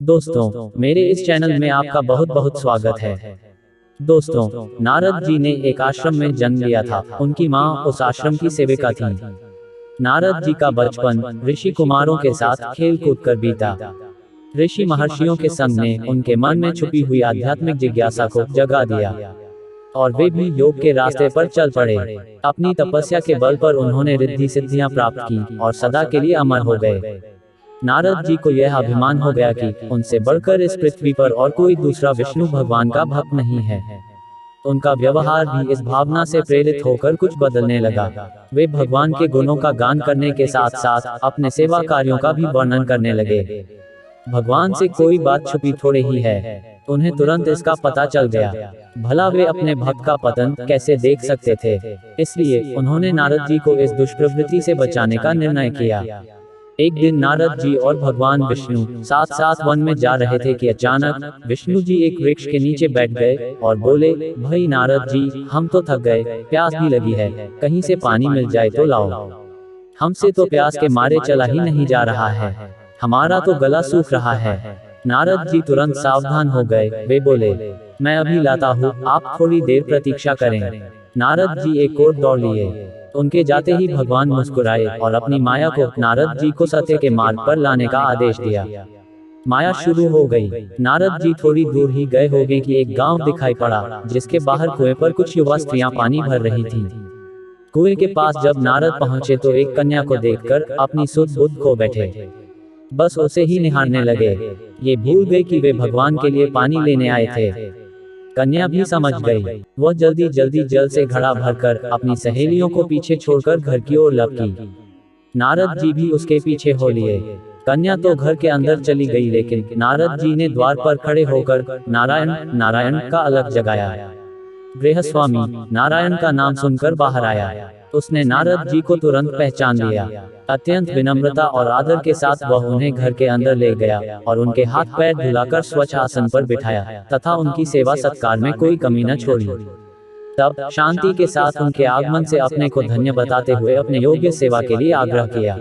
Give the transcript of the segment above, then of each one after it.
दोस्तों, मेरे इस चैनल में आपका बहुत बहुत स्वागत है। दोस्तों, नारद जी ने एक आश्रम में जन्म लिया था। उनकी माँ उस आश्रम की सेविका थी। नारद जी का बचपन ऋषि कुमारों के साथ खेल कूद कर बीता। ऋषि महर्षियों के संग ने उनके मन में छुपी हुई आध्यात्मिक जिज्ञासा को जगा दिया और वे भी योग के रास्ते पर चल पड़े। अपनी तपस्या के बल पर उन्होंने रिद्धि सिद्धियां प्राप्त की और सदा के लिए अमर हो गए। नारद जी को यह अभिमान हो गया कि उनसे बढ़कर इस पृथ्वी पर और कोई दूसरा विष्णु भगवान का भक्त नहीं है। उनका व्यवहार भी इस भावना से प्रेरित होकर कुछ बदलने लगा। वे भगवान के गुणों का गान करने के साथ साथ अपने सेवा कार्यों का भी वर्णन करने लगे। भगवान से कोई बात छुपी थोड़े ही है, उन्हें तुरंत इसका पता चल गया। भला वे अपने भक्त का पतन कैसे देख सकते थे। इसलिए उन्होंने नारद जी को इस दुष्प्रवृत्ति से बचाने का निर्णय किया। एक दिन नारद जी और भगवान विष्णु साथ साथ वन में जा रहे थे कि अचानक विष्णु जी एक वृक्ष के नीचे बैठ गए और बोले, भाई नारद जी, हम तो थक गए, प्यास भी लगी है, कहीं से पानी मिल जाए तो लाओ। हमसे तो प्यास के मारे चला ही नहीं जा रहा है, हमारा तो गला सूख रहा है। नारद जी तुरंत सावधान हो गए। वे बोले, मैं अभी लाता हूँ, आप थोड़ी देर प्रतीक्षा करें। नारद जी एक ओर दौड़ लिए। उनके जाते ही भगवान मुस्कुराए और अपनी माया को नारद जी को सत्य के मार्ग पर लाने का आदेश दिया। माया शुरू हो गई। नारद जी थोड़ी दूर ही गए होंगे कि एक गांव दिखाई पड़ा, जिसके बाहर कुएं पर कुछ युवा स्त्रियां पानी भर रही थीं। कुएं के पास जब नारद पहुंचे तो एक कन्या को देखकर अपनी सुध बुध खो बैठे। बस उसे ही निहारने लगे। ये भूल गए कि वे भगवान के लिए पानी लेने आए थे। कन्या भी समझ गई। वह जल्दी जल्दी जल से घड़ा भरकर अपनी सहेलियों को पीछे छोड़कर घर की ओर लपकी। नारद जी भी उसके पीछे हो लिए। कन्या तो घर के अंदर चली गई, लेकिन नारद जी ने द्वार पर खड़े होकर नारायण नारायण का अलग जगाया। गृहस्वामी नारायण का नाम सुनकर बाहर आया। उसने नारद जी को तुरंत पहचान लिया। अत्यंत विनम्रता और आदर के साथ वह उन्हें घर के अंदर ले गया और उनके हाथ पैर धुलाकर स्वच्छ आसन पर बिठाया तथा उनकी सेवा सत्कार में कोई कमी न छोड़ी। तब शांति के साथ उनके आगमन से अपने को धन्य बताते हुए अपने योग्य सेवा के लिए आग्रह किया।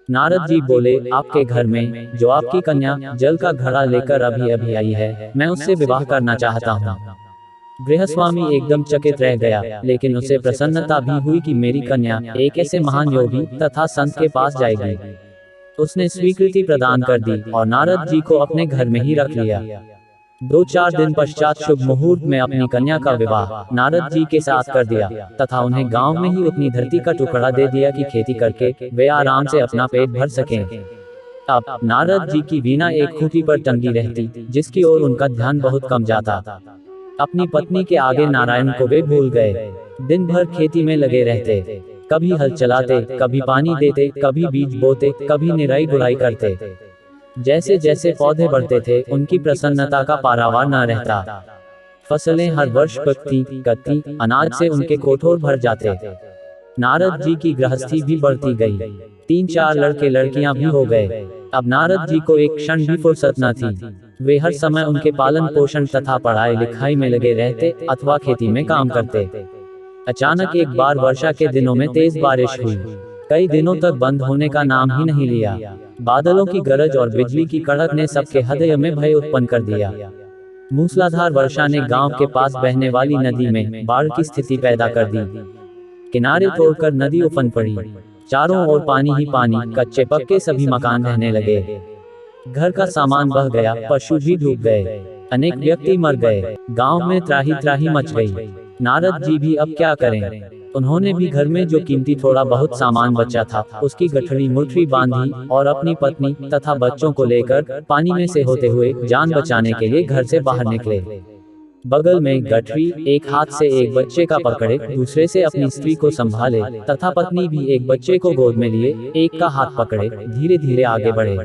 नारद जी बोले, आपके घर में जो आपकी कन्या जल का घड़ा लेकर अभी अभी आई है, मैं उससे विवाह करना चाहता हूँ। गृहस्वामी एकदम चकित रह गया, लेकिन उसे प्रसन्नता भी हुई कि मेरी कन्या एक ऐसे महान योगी तथा संत के पास जाएगी। उसने स्वीकृति प्रदान कर दी और नारद जी को अपने घर में ही रख लिया। 2-4 दिन पश्चात शुभ मुहूर्त में अपनी कन्या का विवाह नारद जी के साथ कर दिया तथा उन्हें गांव में ही उतनी धरती का टुकड़ा दे दिया कि खेती करके वे आराम से अपना पेट भर सकें। अब नारद जी की वीणा एक खूंटी पर टंगी रहती, जिसकी ओर उनका ध्यान बहुत कम जाता। अपनी पत्नी के आगे नारायण को वे भूल गए। दिन भर खेती में लगे रहते, कभी हल चलाते, कभी पानी देते, कभी बीज बोते, कभी निराई गुड़ाई करते। जैसे जैसे पौधे बढ़ते थे, उनकी प्रसन्नता का पारावार न रहता। फसलें हर वर्ष पकती कटती, अनाज से उनके कोठोर भर जाते। नारद जी की गृहस्थी भी बढ़ती गई। 3-4 लड़के लड़कियां भी हो गए। अब नारद जी को एक क्षण भी फुर्सत न थी। वे हर समय उनके पालन पोषण तथा पढ़ाई लिखाई में लगे रहते अथवा खेती में काम करते। अचानक एक बार वर्षा के दिनों में तेज बारिश हुई। कई दिनों तक बंद होने का नाम ही नहीं लिया। बादलों की गरज और बिजली की कड़क ने सबके हृदय में भय उत्पन्न कर दिया। मूसलाधार वर्षा ने गांव के पास बहने वाली नदी में बाढ़ की स्थिति पैदा कर दी। किनारे तोड़कर नदी उफन पड़ी। चारों ओर पानी ही पानी, कच्चे पक्के सभी मकान रहने लगे। घर का सामान बह गया, पशु भी डूब गए, अनेक व्यक्ति मर गए। गांव में त्राही त्राही मच गई। नारद जी भी अब क्या करें। उन्होंने भी घर में जो कीमती थोड़ा बहुत सामान बचा था, उसकी गठरी मुठरी बांधी और अपनी पत्नी तथा बच्चों को लेकर पानी में से होते हुए जान बचाने के लिए घर से बाहर निकले। बगल में गठरी एक हाथ से एक बच्चे का पकड़े, दूसरे से अपनी स्त्री को संभाले तथा पत्नी भी एक बच्चे को गोद में लिए एक का हाथ पकड़े धीरे धीरे आगे बढ़े।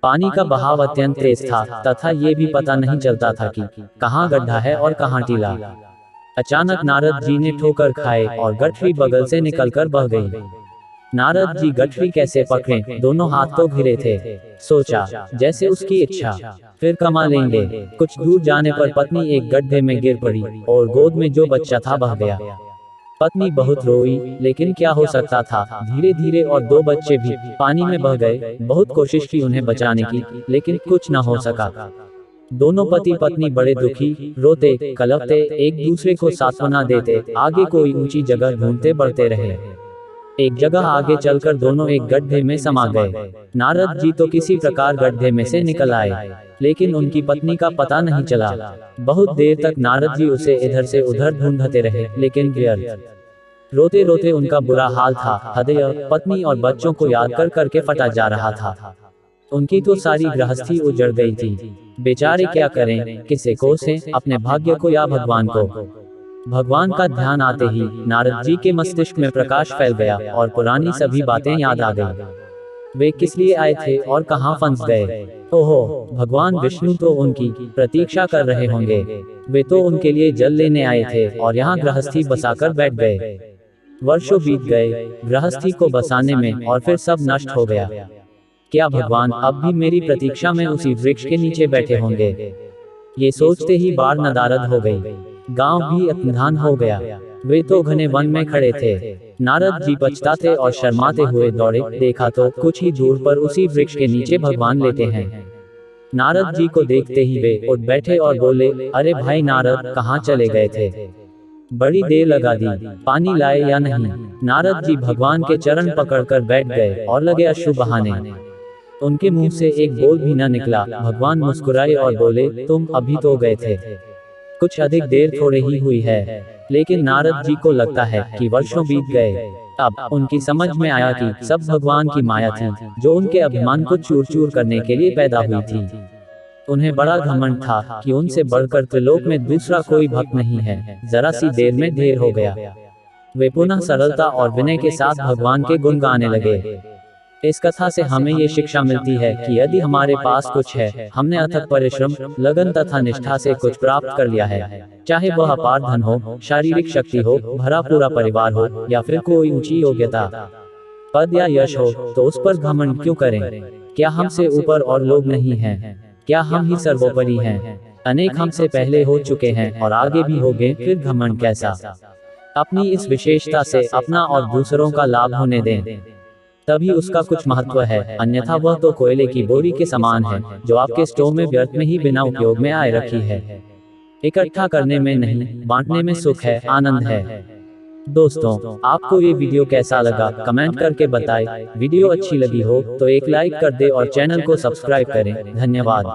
पानी का बहाव अत्यंत तेज था तथा ये भी पता नहीं चलता था कि कहाँ गड्ढा है और कहाँ टीला। अचानक नारद जी ने ठोकर खाए और गठरी बगल से निकलकर बह गई। नारद जी गठरी कैसे पकड़ें, दोनों हाथ तो घिरे थे। सोचा, जैसे उसकी इच्छा, फिर कमा लेंगे। कुछ दूर जाने पर पत्नी एक गड्ढे में गिर पड़ी और गोद में जो बच्चा था बह गया। पत्नी बहुत रोई, लेकिन क्या हो सकता था। धीरे धीरे और दो बच्चे भी पानी में बह गए। बहुत कोशिश की उन्हें बचाने की, लेकिन कुछ न हो सका। दोनों पति पत्नी बड़े दुखी, रोते, कलपते, एक दूसरे को सांत्वना देते, आगे कोई ऊंची जगह ढूंढते बढ़ते रहे। एक जगह आगे चलकर दोनों एक गड्ढे में समा गए। नारद जी तो किसी प्रकार गड्ढे में से निकल आए, लेकिन उनकी पत्नी का पता नहीं चला। बहुत देर तक नारद जी उसे इधर से उधर ढूंढते रहे, लेकिन व्यर्थ। रोते रोते उनका बुरा हाल था। हृदय पत्नी और बच्चों को याद कर करके फटा जा रहा था। उनकी तो सारी गृहस्थी उजड़ गई थी। बेचारे क्या करें, किसे कोसें, अपने भाग्य को या भगवान को। भगवान का ध्यान आते ही नारद जी के मस्तिष्क में प्रकाश फैल गया और पुरानी सभी बातें याद आ गई। वे किस लिए आए थे और कहां फंस गए। ओहो, भगवान विष्णु तो उनकी प्रतीक्षा कर रहे होंगे। वे तो उनके लिए जल लेने आए थे और यहाँ गृहस्थी बसाकर बैठ गए। वर्षों बीत गए गृहस्थी को बसाने में और फिर सब नष्ट हो गया। क्या भगवान अब भी मेरी प्रतीक्षा में उसी वृक्ष के नीचे बैठे होंगे। ये सोचते ही बाढ़ नदारद हो गई। गांव भी अंधान हो गया। वे तो घने वन में खड़े थे। नारद जी पछताते और शर्माते हुए दौड़े। देखा तो कुछ ही दूर पर उसी वृक्ष के नीचे भगवान लेटे हैं। नारद जी को देखते ही वे उठ बैठे और बोले, अरे भाई नारद, कहाँ चले गए थे। बड़ी देर लगा दी, पानी लाए या नहीं। नारद जी भगवान के चरण पकड़कर बैठ गए और लगे अश्रु बहाने। उनके मुंह से एक बोल भी न निकला। भगवान मुस्कुराए और बोले, तुम अभी तो गए थे। कुछ अधिक देर थोड़े ही हुई है। लेकिन नारद जी को लगता है कि वर्षों बीत गए। अब उनकी समझ में आया कि सब भगवान की माया थी, जो उनके अभिमान को चूर चूर करने के लिए पैदा हुई थी। उन्हें बड़ा घमंड था कि उनसे बढ़कर त्रिलोक में दूसरा कोई भक्त नहीं है। जरा सी देर में ढेर हो गया। वे पुनः सरलता और विनय के साथ भगवान के गुण गाने लगे। इस कथा से हमें ये शिक्षा मिलती है कि यदि हमारे पास कुछ है, हमने अथक परिश्रम, लगन तथा निष्ठा से कुछ प्राप्त कर लिया है, चाहे वह अपार धन हो, शारीरिक शक्ति हो, भरा पूरा परिवार हो, या फिर कोई ऊंची योग्यता, पद या यश हो, तो उस पर घमंड क्यों करें। क्या हमसे ऊपर और लोग नहीं हैं? क्या हम ही सर्वोपरि हैं? अनेक हमसे पहले हो चुके हैं और आगे भी होंगे, फिर घमंड कैसा। अपनी इस विशेषता से अपना और दूसरों का लाभ होने दें, तभी उसका कुछ महत्व है। अन्यथा वह तो कोयले की बोरी के समान है, जो आपके स्टोव में व्यर्थ में ही बिना उपयोग में आए रखी है। इकट्ठा करने में नहीं, बांटने में सुख है, आनंद है। दोस्तों, आपको ये वीडियो कैसा लगा, कमेंट करके बताएं। वीडियो अच्छी लगी हो तो एक लाइक कर दे और चैनल को सब्सक्राइब करें। धन्यवाद।